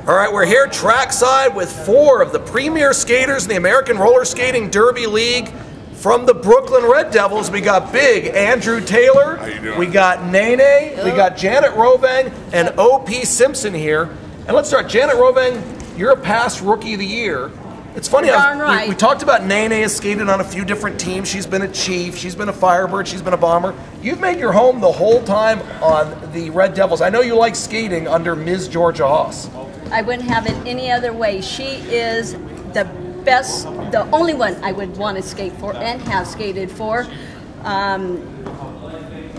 All right, we're here trackside with 4 of the premier skaters in the American Roller Skating Derby League. From the Brooklyn Red Devils, we got big Andrew Taylor, How you doing? we got Nene, we got Janet Rovang, and O.P. Simpson here. And let's start. Janet Rovang, you're a past Rookie of the Year. It's funny, Darn right. we talked about Nene has skated on a few different teams. She's been a Chief, she's been a Firebird, she's been a Bomber. You've made your home the whole time on the Red Devils. I know you like skating under Ms. Georgia Haas. I wouldn't have it any other way. She is the best, the only one I would want to skate for and have skated for.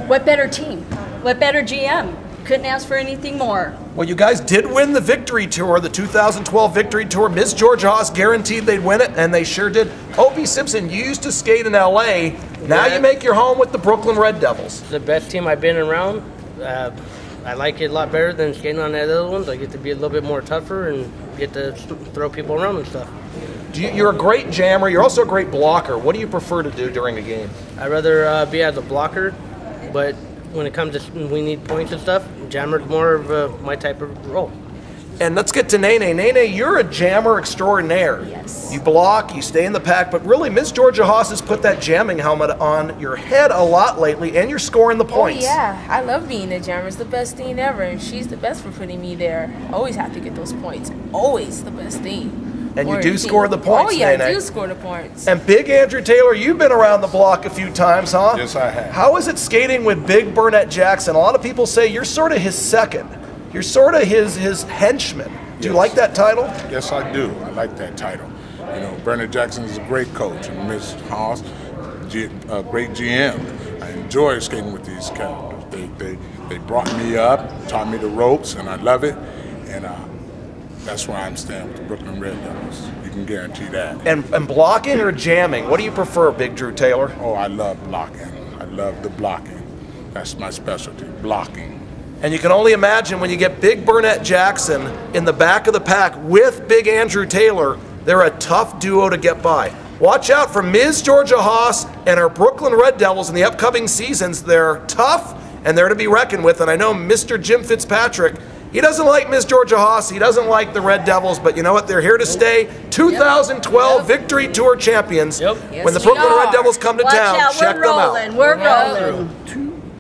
What better team? What better GM? Couldn't ask for anything more. Well, you guys did win the Victory Tour, the 2012 Victory Tour. Ms. Georgia Haas guaranteed they'd win it, and they sure did. O.P. Simpson, you used to skate in L.A. Now you make your home with the Brooklyn Red Devils. The best team I've been around. I like it a lot better than skating on the other ones. I get to be a little bit more tougher and get to throw people around and stuff. You're a great jammer. You're also a great blocker. What do you prefer to do during a game? I'd rather be as a blocker, but when it comes to we need points and stuff, jammer's more of my type of role. And let's get to Nene. Nene, you're a jammer extraordinaire. Yes. You block, you stay in the pack, but really Ms. Georgia Haas has put that jamming helmet on your head a lot lately, and you're scoring the points. Oh yeah, I love being a jammer. It's the best thing ever, and she's the best for putting me there. Always have to get those points. Always the best thing. And you Or do anything. score the points, Oh yeah, Nene. I do score the points. And big Andrew Taylor, you've been around the block a few times, huh? Yes, I have. How is it skating with big Burnett Jackson? A lot of people say you're sort of his second. You're sort of his henchman. Do you Yes. like that title? Yes, I do. I like that title. You know, Bernard Jackson is a great coach, and Ms. Haas, a great GM. I enjoy skating with these characters. They brought me up, taught me the ropes, and I love it. And that's why I'm staying with the Brooklyn Red Devils. You can guarantee that. And blocking or jamming? What do you prefer, Big Drew Taylor? Oh, I love blocking. I love the blocking. That's my specialty, blocking. And you can only imagine when you get big Burnett Jackson in the back of the pack with big Andrew Taylor, they're a tough duo to get by. Watch out for Ms. Georgia Haas and our Brooklyn Red Devils in the upcoming seasons. They're tough and they're to be reckoned with. And I know Mr. Jim Fitzpatrick, he doesn't like Ms. Georgia Haas, he doesn't like the Red Devils, but you know what? They're here to stay. 2012 Victory Tour champions. Yep. When the Yes, Brooklyn we Red are. Devils come to Watch town, out, check we're them out. rolling, we're rolling.